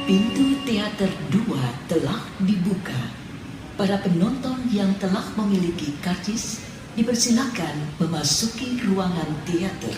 Pintu teater 2 telah dibuka. Para penonton yang telah memiliki karcis dipersilakan memasuki ruangan teater.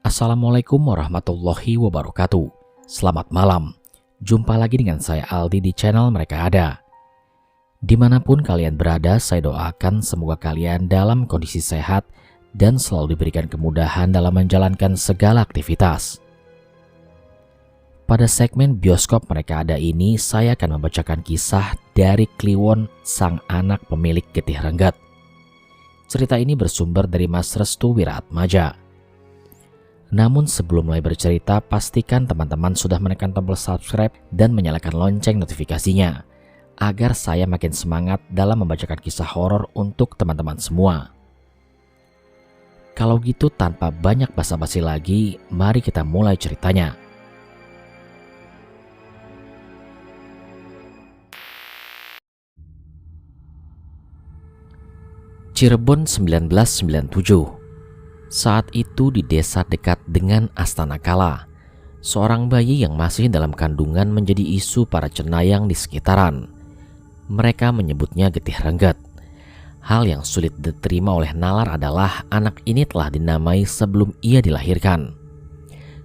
Assalamualaikum warahmatullahi wabarakatuh. Selamat malam. Jumpa lagi dengan saya Aldi di channel Mereka Ada. Dimanapun kalian berada, saya doakan semoga kalian dalam kondisi sehat dan selalu diberikan kemudahan dalam menjalankan segala aktivitas. Pada segmen bioskop Mereka Ada ini, saya akan membacakan kisah dari Kliwon, sang anak pemilik Getih Renggat. Cerita ini bersumber dari Mas Restu Wiratmaja. Namun sebelum mulai bercerita, pastikan teman-teman sudah menekan tombol subscribe dan menyalakan lonceng notifikasinya, agar saya makin semangat dalam membacakan kisah horor untuk teman-teman semua. Kalau gitu tanpa banyak basa-basi lagi, mari kita mulai ceritanya. Cirebon 1997. Saat itu di desa dekat dengan Astana Kala, seorang bayi yang masih dalam kandungan menjadi isu para cenayang di sekitaran. Mereka menyebutnya Getih Renggat. Hal yang sulit diterima oleh nalar adalah anak ini telah dinamai sebelum ia dilahirkan.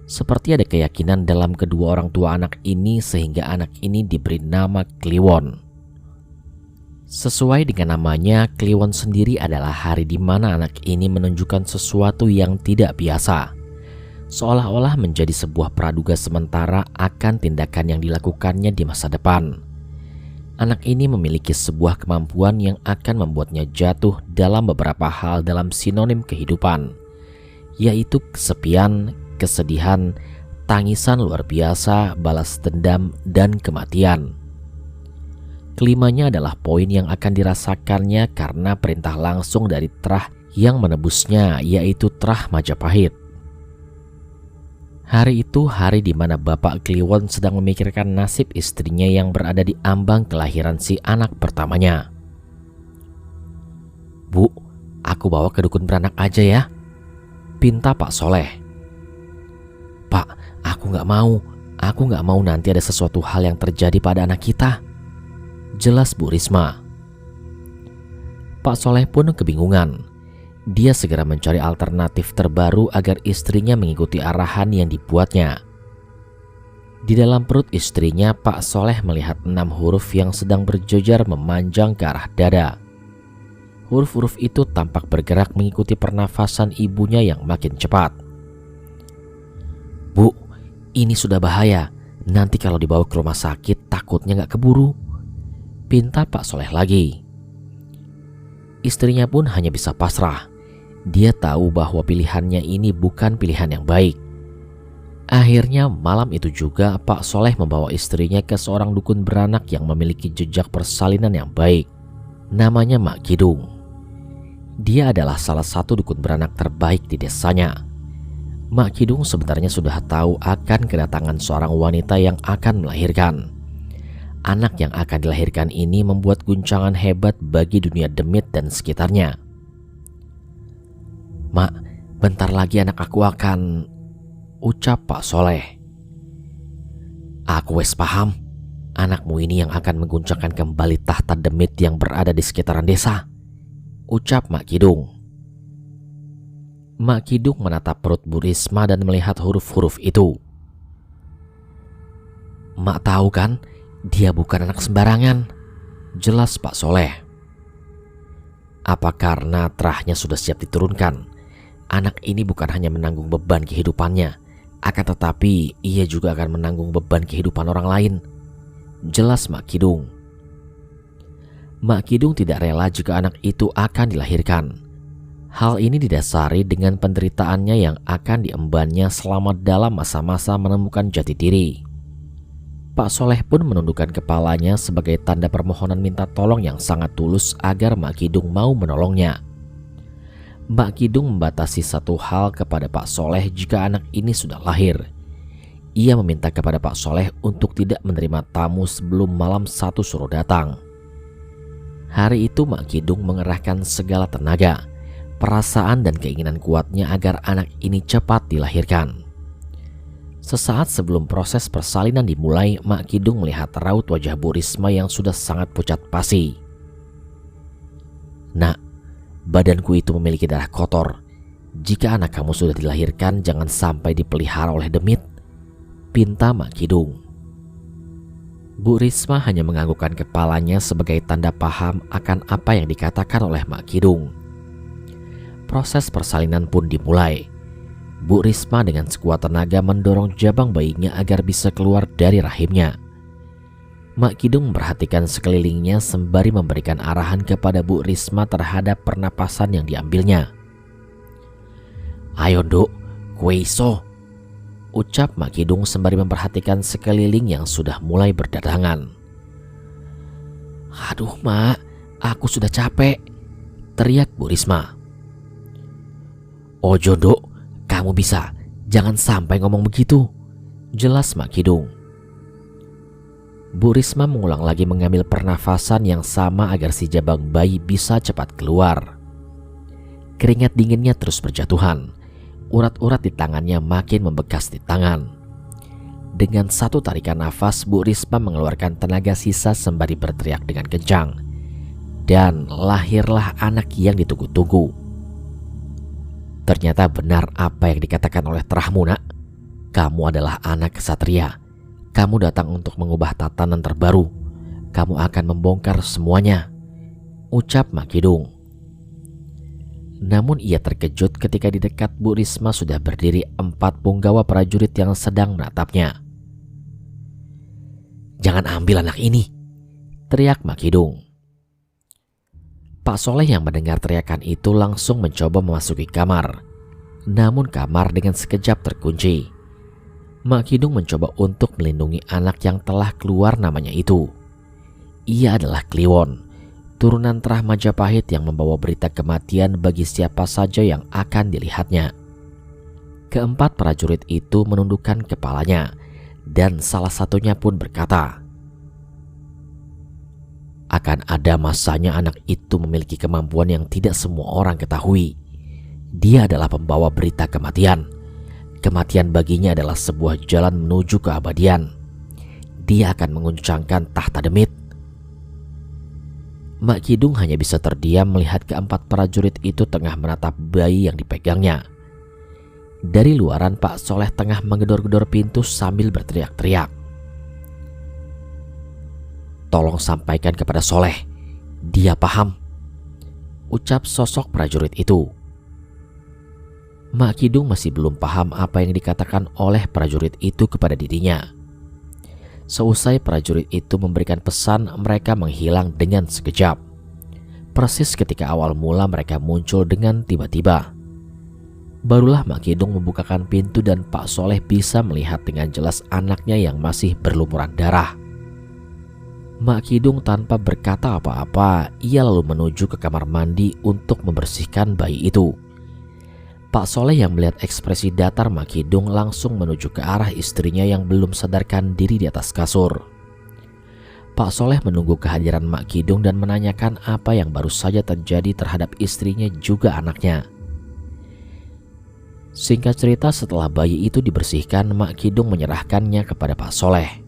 Seperti ada keyakinan dalam kedua orang tua anak ini sehingga anak ini diberi nama Kliwon. Sesuai dengan namanya, Kliwon sendiri adalah hari di mana anak ini menunjukkan sesuatu yang tidak biasa. Seolah-olah menjadi sebuah praduga sementara akan tindakan yang dilakukannya di masa depan. Anak ini memiliki sebuah kemampuan yang akan membuatnya jatuh dalam beberapa hal dalam sinonim kehidupan, yaitu kesepian, kesedihan, tangisan luar biasa, balas dendam, dan kematian. Kelimanya adalah poin yang akan dirasakannya karena perintah langsung dari Trah yang menebusnya, yaitu Trah Majapahit. Hari itu hari di mana Bapak Kliwon sedang memikirkan nasib istrinya yang berada di ambang kelahiran si anak pertamanya. "Bu, aku bawa ke dukun beranak aja ya," pinta Pak Soleh. "Pak, aku nggak mau. Aku nggak mau nanti ada sesuatu hal yang terjadi pada anak kita," jelas Bu Risma. Pak Soleh pun kebingungan. Dia segera mencari alternatif terbaru agar istrinya mengikuti arahan yang dibuatnya. Di dalam perut istrinya, Pak Soleh melihat 6 huruf yang sedang berjejer memanjang ke arah dada. Huruf-huruf itu tampak bergerak mengikuti pernafasan ibunya yang makin cepat. "Bu, ini sudah bahaya. Nanti kalau dibawa ke rumah sakit takutnya nggak keburu," pinta Pak Soleh lagi. Istrinya pun hanya bisa pasrah. Dia tahu bahwa pilihannya ini bukan pilihan yang baik. Akhirnya malam itu juga Pak Soleh membawa istrinya ke seorang dukun beranak yang memiliki jejak persalinan yang baik. Namanya Mak Kidung. Dia adalah salah satu dukun beranak terbaik di desanya. Mak Kidung sebenarnya sudah tahu akan kedatangan seorang wanita yang akan melahirkan. Anak yang akan dilahirkan ini membuat guncangan hebat bagi dunia demit dan sekitarnya. "Mak, bentar lagi anak aku akan," ucap Pak Soleh. "Aku wes paham. Anakmu ini yang akan mengguncangkan kembali tahta demit yang berada di sekitaran desa," ucap Mak Kidung. Mak Kidung menatap perut Bu Risma dan melihat huruf-huruf itu. "Mak tahu kan, dia bukan anak sembarangan," jelas Pak Soleh. "Apa karena Trahnya sudah siap diturunkan? Anak ini bukan hanya menanggung beban kehidupannya, akan tetapi ia juga akan menanggung beban kehidupan orang lain," jelas Mak Kidung. Mak Kidung tidak rela jika anak itu akan dilahirkan. Hal ini didasari dengan penderitaannya yang akan diembannya selama dalam masa-masa menemukan jati diri. Pak Soleh pun menundukkan kepalanya sebagai tanda permohonan minta tolong yang sangat tulus agar Mak Kidung mau menolongnya. Mak Kidung membatasi satu hal kepada Pak Soleh jika anak ini sudah lahir. Ia meminta kepada Pak Soleh untuk tidak menerima tamu sebelum malam 1 suruh datang. Hari itu Mak Kidung mengerahkan segala tenaga, perasaan dan keinginan kuatnya agar anak ini cepat dilahirkan. Sesaat sebelum proses persalinan dimulai, Mak Kidung melihat raut wajah Bu Risma yang sudah sangat pucat pasi. "Nak, badanku itu memiliki darah kotor. Jika anak kamu sudah dilahirkan, jangan sampai dipelihara oleh demit," pinta Mak Kidung. Bu Risma hanya menganggukkan kepalanya sebagai tanda paham akan apa yang dikatakan oleh Mak Kidung. Proses persalinan pun dimulai. Bu Risma dengan sekuat tenaga mendorong jabang bayinya agar bisa keluar dari rahimnya. Mak Kidung memperhatikan sekelilingnya sembari memberikan arahan kepada Bu Risma terhadap pernapasan yang diambilnya. "Ayo Nduk, kue iso," ucap Mak Kidung sembari memperhatikan sekeliling yang sudah mulai berdatangan. "Aduh Mak, aku sudah capek," teriak Bu Risma. "Ojo Nduk, kamu bisa, jangan sampai ngomong begitu," jelas Mak Kidung. Bu Risma mengulang lagi mengambil pernafasan yang sama agar si jabang bayi bisa cepat keluar. Keringat dinginnya terus berjatuhan. Urat-urat di tangannya makin membekas di tangan. Dengan satu tarikan nafas, Bu Risma mengeluarkan tenaga sisa sembari berteriak dengan kencang. Dan lahirlah anak yang ditunggu-tunggu. Ternyata benar apa yang dikatakan oleh terahmu, Nak. Kamu adalah anak kesatria. Kamu datang untuk mengubah tatanan terbaru. Kamu akan membongkar semuanya, ucap Mak Kidung. Namun ia terkejut ketika di dekat Bu Risma sudah berdiri 4 punggawa prajurit yang sedang menatapnya. "Jangan ambil anak ini," teriak Mak Kidung. Pak Soleh yang mendengar teriakan itu langsung mencoba memasuki kamar. Namun kamar dengan sekejap terkunci. Mak Kidung mencoba untuk melindungi anak yang telah keluar namanya itu. Ia adalah Kliwon, turunan terah Majapahit yang membawa berita kematian bagi siapa saja yang akan dilihatnya. Keempat prajurit itu menundukkan kepalanya, dan salah satunya pun berkata, "Akan ada masanya anak itu memiliki kemampuan yang tidak semua orang ketahui. Dia adalah pembawa berita kematian. Kematian baginya adalah sebuah jalan menuju keabadian. Dia akan menguncangkan tahta demit." Mak Kidung hanya bisa terdiam melihat keempat prajurit itu tengah menatap bayi yang dipegangnya. Dari luaran, Pak Soleh tengah menggedor-gedor pintu sambil berteriak-teriak. "Tolong sampaikan kepada Soleh, dia paham," ucap sosok prajurit itu. Mak Kidung masih belum paham apa yang dikatakan oleh prajurit itu kepada dirinya. Seusai prajurit itu memberikan pesan, mereka menghilang dengan sekejap. Persis ketika awal mula mereka muncul dengan tiba-tiba. Barulah Mak Kidung membukakan pintu dan Pak Soleh bisa melihat dengan jelas anaknya yang masih berlumuran darah. Mak Kidung tanpa berkata apa-apa, ia lalu menuju ke kamar mandi untuk membersihkan bayi itu. Pak Soleh yang melihat ekspresi datar Mak Kidung langsung menuju ke arah istrinya yang belum sadarkan diri di atas kasur. Pak Soleh menunggu kehadiran Mak Kidung dan menanyakan apa yang baru saja terjadi terhadap istrinya juga anaknya. Singkat cerita, setelah bayi itu dibersihkan, Mak Kidung menyerahkannya kepada Pak Soleh.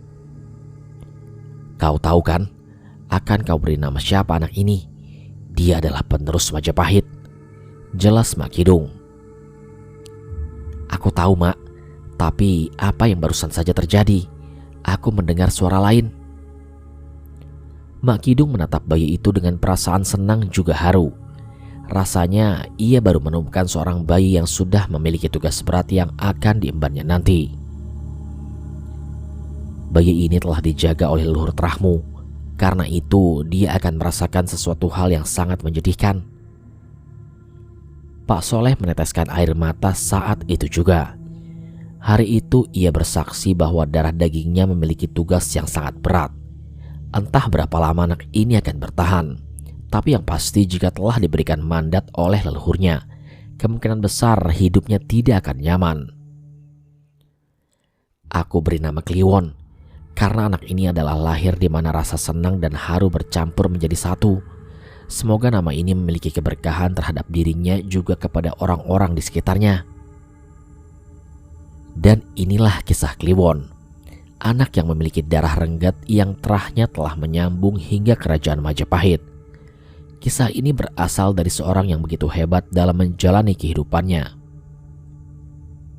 "Kau tahu kan, akan kau beri nama siapa anak ini? Dia adalah penerus Majapahit," jelas Mak Kidung. "Aku tahu, Mak, tapi apa yang barusan saja terjadi? Aku mendengar suara lain." Mak Kidung menatap bayi itu dengan perasaan senang juga haru. Rasanya ia baru menemukan seorang bayi yang sudah memiliki tugas berat yang akan diembannya nanti. Bayi ini telah dijaga oleh leluhur terahmu. Karena itu dia akan merasakan sesuatu hal yang sangat menyedihkan. Pak Soleh meneteskan air mata saat itu juga. Hari itu ia bersaksi bahwa darah dagingnya memiliki tugas yang sangat berat. Entah berapa lama anak ini akan bertahan, tapi yang pasti jika telah diberikan mandat oleh leluhurnya, kemungkinan besar hidupnya tidak akan nyaman. Aku beri nama Kliwon karena anak ini adalah lahir di mana rasa senang dan haru bercampur menjadi satu. Semoga nama ini memiliki keberkahan terhadap dirinya juga kepada orang-orang di sekitarnya. Dan inilah kisah Kliwon, anak yang memiliki darah renggat yang terahnya telah menyambung hingga kerajaan Majapahit. Kisah ini berasal dari seorang yang begitu hebat dalam menjalani kehidupannya.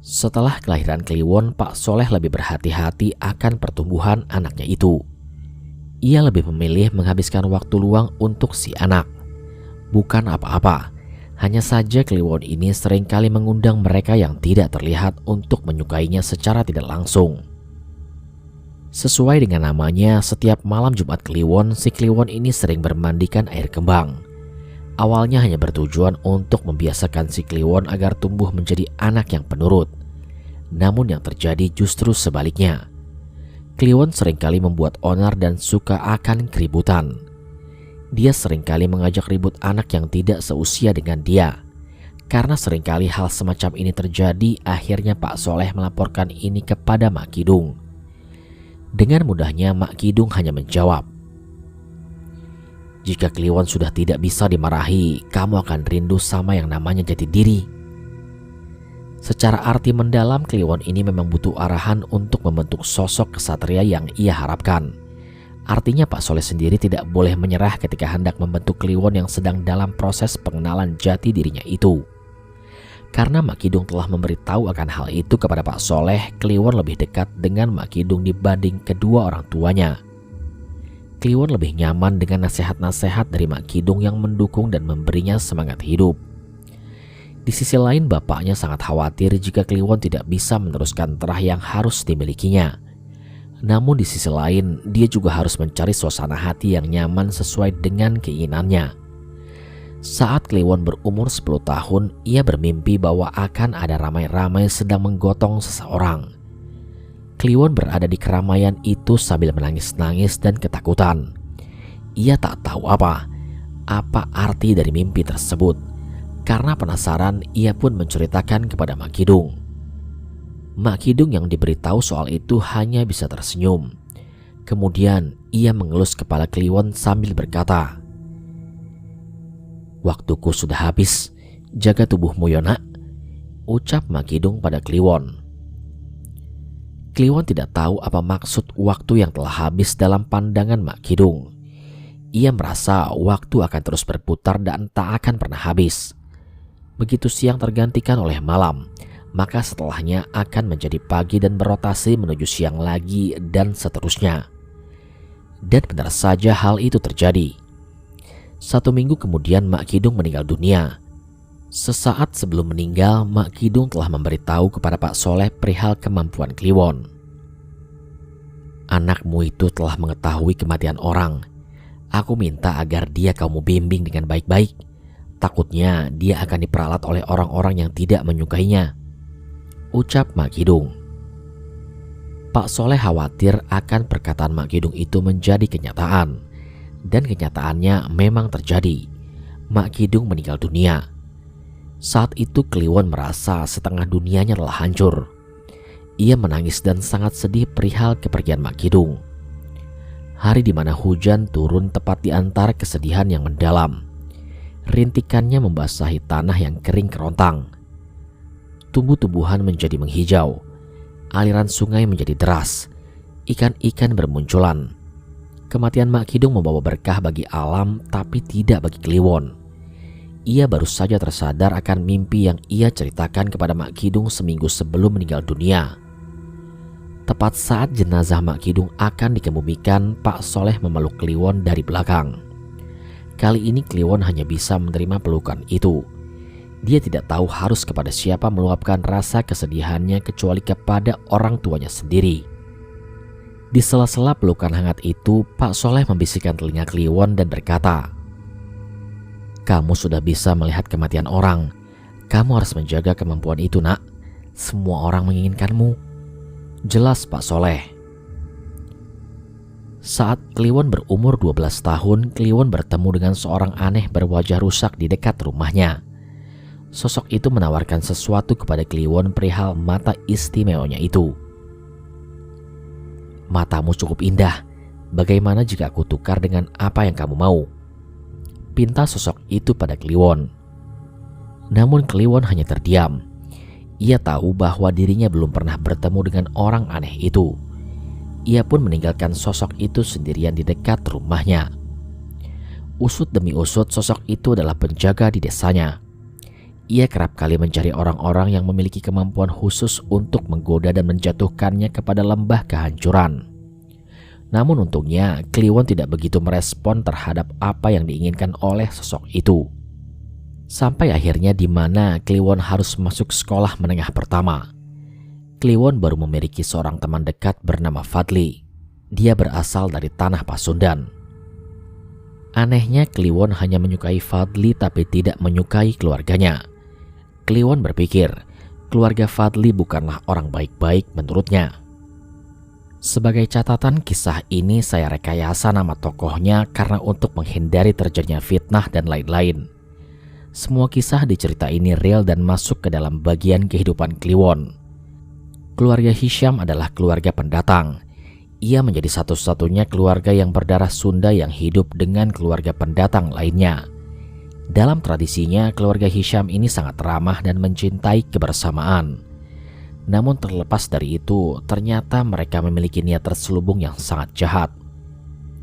Setelah kelahiran Kliwon, Pak Soleh lebih berhati-hati akan pertumbuhan anaknya itu. Ia lebih memilih menghabiskan waktu luang untuk si anak. Bukan apa-apa, hanya saja Kliwon ini seringkali mengundang mereka yang tidak terlihat untuk menyukainya secara tidak langsung. Sesuai dengan namanya, setiap malam Jumat Kliwon, si Kliwon ini sering bermandikan air kembang. Awalnya hanya bertujuan untuk membiasakan si Kliwon agar tumbuh menjadi anak yang penurut. Namun yang terjadi justru sebaliknya. Kliwon seringkali membuat onar dan suka akan keributan. Dia seringkali mengajak ribut anak yang tidak seusia dengan dia. Karena seringkali hal semacam ini terjadi, akhirnya Pak Soleh melaporkan ini kepada Mak Kidung. Dengan mudahnya Mak Kidung hanya menjawab, "Jika Kliwon sudah tidak bisa dimarahi, kamu akan rindu sama yang namanya jati diri." Secara arti mendalam, Kliwon ini memang butuh arahan untuk membentuk sosok kesatria yang ia harapkan. Artinya Pak Soleh sendiri tidak boleh menyerah ketika hendak membentuk Kliwon yang sedang dalam proses pengenalan jati dirinya itu. Karena Mak Kidung telah memberitahu akan hal itu kepada Pak Soleh, Kliwon lebih dekat dengan Mak Kidung dibanding kedua orang tuanya. Kliwon lebih nyaman dengan nasihat-nasihat dari Mak Kidung yang mendukung dan memberinya semangat hidup. Di sisi lain, bapaknya sangat khawatir jika Kliwon tidak bisa meneruskan terah yang harus dimilikinya. Namun di sisi lain, dia juga harus mencari suasana hati yang nyaman sesuai dengan keinginannya. Saat Kliwon berumur 10 tahun, ia bermimpi bahwa akan ada ramai-ramai sedang menggotong seseorang. Kliwon berada di keramaian itu sambil menangis-nangis dan ketakutan. Ia tak tahu apa arti dari mimpi tersebut. Karena penasaran, ia pun menceritakan kepada Mak Kidung. Mak Kidung yang diberitahu soal itu hanya bisa tersenyum. Kemudian ia mengelus kepala Kliwon sambil berkata, "Waktuku sudah habis, jaga tubuhmu Yona," ucap Mak Kidung pada Kliwon. Kliwon tidak tahu apa maksud waktu yang telah habis dalam pandangan Mak Kidung. Ia merasa waktu akan terus berputar dan tak akan pernah habis. Begitu siang tergantikan oleh malam, maka setelahnya akan menjadi pagi dan berotasi menuju siang lagi dan seterusnya. Dan benar saja hal itu terjadi. 1 minggu kemudian Mak Kidung meninggal dunia. Sesaat sebelum meninggal, Mak Kidung telah memberitahu kepada Pak Soleh perihal kemampuan Kliwon. "Anakmu itu telah mengetahui kematian orang. Aku minta agar dia kamu bimbing dengan baik-baik. Takutnya dia akan diperalat oleh orang-orang yang tidak menyukainya," ucap Mak Kidung. Pak Soleh khawatir akan perkataan Mak Kidung itu menjadi kenyataan. Dan kenyataannya memang terjadi. Mak Kidung meninggal dunia. Saat itu Kliwon merasa setengah dunianya telah hancur. Ia menangis dan sangat sedih perihal kepergian Mak Kidung. Hari di mana hujan turun tepat di antara kesedihan yang mendalam. Rintikannya membasahi tanah yang kering kerontang. Tumbuh-tumbuhan menjadi menghijau. Aliran sungai menjadi deras. Ikan-ikan bermunculan. Kematian Mak Kidung membawa berkah bagi alam, tapi tidak bagi Kliwon. Ia baru saja tersadar akan mimpi yang ia ceritakan kepada Mak Kidung seminggu sebelum meninggal dunia. Tepat saat jenazah Mak Kidung akan dikebumikan, Pak Soleh memeluk Kliwon dari belakang. Kali ini Kliwon hanya bisa menerima pelukan itu. Dia tidak tahu harus kepada siapa meluapkan rasa kesedihannya kecuali kepada orang tuanya sendiri. Di sela-sela pelukan hangat itu, Pak Soleh membisikkan telinga Kliwon dan berkata, "Kamu sudah bisa melihat kematian orang. Kamu harus menjaga kemampuan itu, nak. Semua orang menginginkanmu. Jelas Pak Soleh. Saat Kliwon berumur 12 tahun, Kliwon bertemu dengan seorang aneh berwajah rusak di dekat rumahnya. Sosok itu menawarkan sesuatu kepada Kliwon perihal mata istimewanya itu. Matamu cukup indah. Bagaimana jika aku tukar dengan apa yang kamu mau? Pinta sosok itu pada Kliwon. Namun Kliwon hanya terdiam. Ia tahu bahwa dirinya belum pernah bertemu dengan orang aneh itu. Ia pun meninggalkan sosok itu sendirian di dekat rumahnya. Usut demi usut, sosok itu adalah penjaga di desanya. Ia kerap kali mencari orang-orang yang memiliki kemampuan khusus untuk menggoda dan menjatuhkannya kepada lembah kehancuran. Namun untungnya, Kliwon tidak begitu merespon terhadap apa yang diinginkan oleh sosok itu. Sampai akhirnya di mana Kliwon harus masuk sekolah menengah pertama. Kliwon baru memiliki seorang teman dekat bernama Fadli. Dia berasal dari tanah Pasundan. Anehnya, Kliwon hanya menyukai Fadli tapi tidak menyukai keluarganya. Kliwon berpikir, keluarga Fadli bukanlah orang baik-baik menurutnya. Sebagai catatan, kisah ini saya rekayasa nama tokohnya karena untuk menghindari terjadinya fitnah dan lain-lain. Semua kisah di cerita ini real dan masuk ke dalam bagian kehidupan Kliwon. Keluarga Hisham adalah keluarga pendatang. Ia menjadi satu-satunya keluarga yang berdarah Sunda yang hidup dengan keluarga pendatang lainnya. Dalam tradisinya, keluarga Hisham ini sangat ramah dan mencintai kebersamaan. Namun terlepas dari itu, ternyata mereka memiliki niat terselubung yang sangat jahat.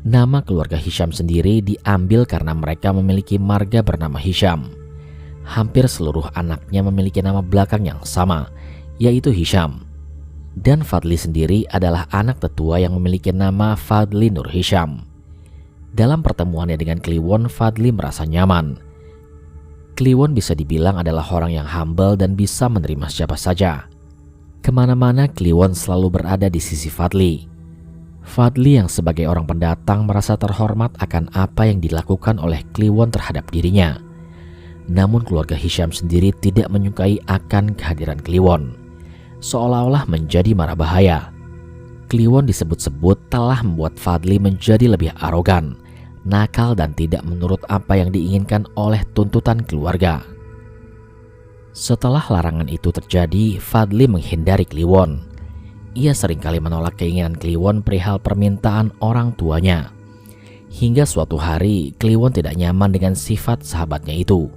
Nama keluarga Hisham sendiri diambil karena mereka memiliki marga bernama Hisham. Hampir seluruh anaknya memiliki nama belakang yang sama, yaitu Hisham. Dan Fadli sendiri adalah anak tetua yang memiliki nama Fadli Nur Hisham. Dalam pertemuannya dengan Kliwon, Fadli merasa nyaman. Kliwon bisa dibilang adalah orang yang humble dan bisa menerima siapa saja. Kemana-mana Kliwon selalu berada di sisi Fadli. Fadli yang sebagai orang pendatang merasa terhormat akan apa yang dilakukan oleh Kliwon terhadap dirinya. Namun keluarga Hisham sendiri tidak menyukai akan kehadiran Kliwon. Seolah-olah menjadi mara bahaya. Kliwon disebut-sebut telah membuat Fadli menjadi lebih arogan, nakal dan tidak menurut apa yang diinginkan oleh tuntutan keluarga. Setelah larangan itu terjadi, Fadli menghindari Kliwon. Ia seringkali menolak keinginan Kliwon perihal permintaan orang tuanya. Hingga suatu hari, Kliwon tidak nyaman dengan sifat sahabatnya itu.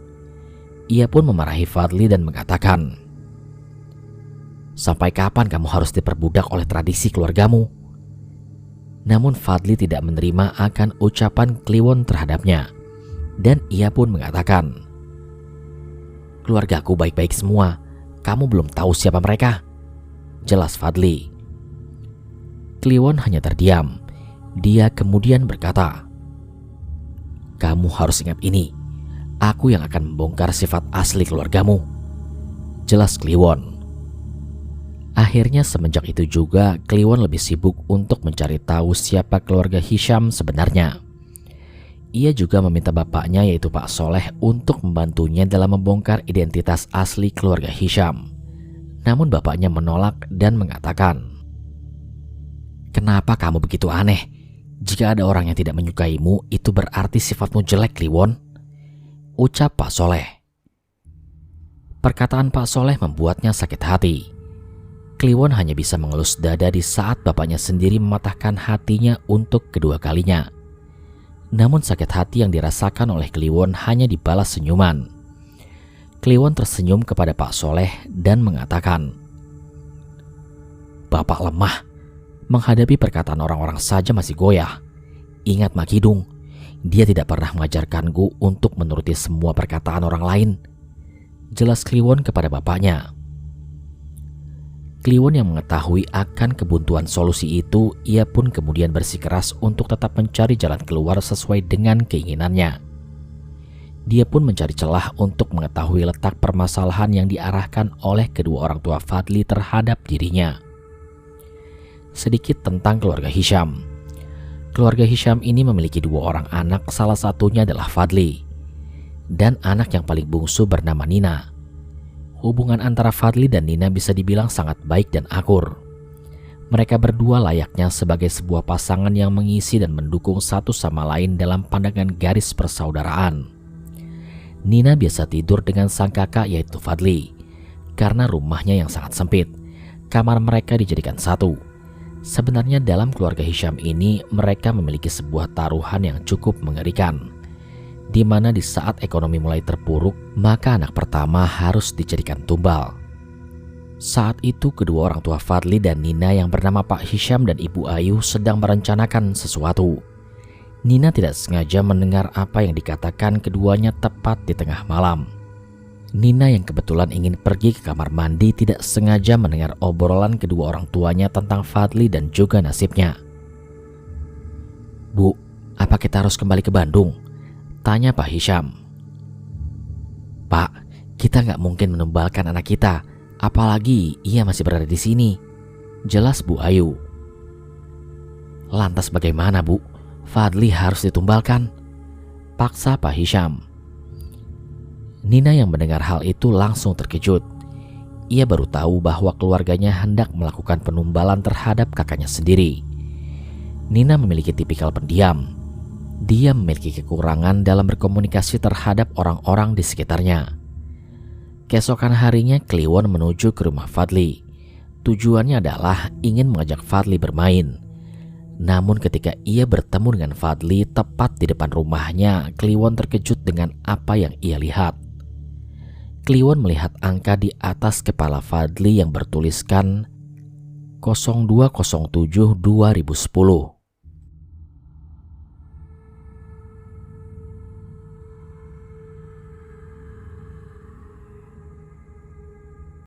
Ia pun memarahi Fadli dan mengatakan, "Sampai kapan kamu harus diperbudak oleh tradisi keluargamu?" Namun Fadli tidak menerima akan ucapan Kliwon terhadapnya. Dan ia pun mengatakan, "Keluargaku baik-baik semua. Kamu belum tahu siapa mereka." Jelas Fadli. Kliwon hanya terdiam. Dia kemudian berkata, "Kamu harus ingat ini. Aku yang akan membongkar sifat asli keluargamu." Jelas Kliwon. Akhirnya semenjak itu juga Kliwon lebih sibuk untuk mencari tahu siapa keluarga Hisham sebenarnya. Ia juga meminta bapaknya yaitu Pak Soleh untuk membantunya dalam membongkar identitas asli keluarga Hisham. Namun bapaknya menolak dan mengatakan, "Kenapa kamu begitu aneh? Jika ada orang yang tidak menyukaimu, itu berarti sifatmu jelek, Kliwon," ucap Pak Soleh. Perkataan Pak Soleh membuatnya sakit hati. Kliwon hanya bisa mengelus dada di saat bapaknya sendiri mematahkan hatinya untuk kedua kalinya. Namun sakit hati yang dirasakan oleh Kliwon hanya dibalas senyuman. Kliwon tersenyum kepada Pak Soleh dan mengatakan, "Bapak lemah. Menghadapi perkataan orang-orang saja masih goyah. Ingat Mak Kidung, dia tidak pernah mengajarkanku untuk menuruti semua perkataan orang lain." Jelas Kliwon kepada bapaknya. Kliwon yang mengetahui akan kebuntuan solusi itu, ia pun kemudian bersikeras untuk tetap mencari jalan keluar sesuai dengan keinginannya. Dia pun mencari celah untuk mengetahui letak permasalahan yang diarahkan oleh kedua orang tua Fadli terhadap dirinya. Sedikit tentang keluarga Hisham. Keluarga Hisham ini memiliki dua orang anak, salah satunya adalah Fadli. Dan anak yang paling bungsu bernama Nina. Hubungan antara Fadli dan Nina bisa dibilang sangat baik dan akur. Mereka berdua layaknya sebagai sebuah pasangan yang mengisi dan mendukung satu sama lain dalam pandangan garis persaudaraan. Nina biasa tidur dengan sang kakak yaitu Fadli. Karena rumahnya yang sangat sempit, kamar mereka dijadikan satu. Sebenarnya dalam keluarga Hisham ini mereka memiliki sebuah taruhan yang cukup mengerikan, di mana di saat ekonomi mulai terpuruk, maka anak pertama harus dijadikan tumbal. Saat itu kedua orang tua Fadli dan Nina yang bernama Pak Hisham dan Ibu Ayu sedang merencanakan sesuatu. Nina tidak sengaja mendengar apa yang dikatakan keduanya tepat di tengah malam. Nina yang kebetulan ingin pergi ke kamar mandi tidak sengaja mendengar obrolan kedua orang tuanya tentang Fadli dan juga nasibnya. "Bu, apa kita harus kembali ke Bandung?" tanya Pak Hisham. "Pak, kita nggak mungkin menumbalkan anak kita, apalagi ia masih berada di sini," jelas Bu Ayu. "Lantas bagaimana, Bu? Fadli harus ditumbalkan?" paksa Pak Hisham. Nina yang mendengar hal itu langsung terkejut. Ia baru tahu bahwa keluarganya hendak melakukan penumbalan terhadap kakaknya sendiri. Nina memiliki tipikal pendiam. Dia memiliki kekurangan dalam berkomunikasi terhadap orang-orang di sekitarnya. Keesokan harinya Kliwon menuju ke rumah Fadli. Tujuannya adalah ingin mengajak Fadli bermain. Namun ketika ia bertemu dengan Fadli tepat di depan rumahnya, Kliwon terkejut dengan apa yang ia lihat. Kliwon melihat angka di atas kepala Fadli yang bertuliskan 0207-2010.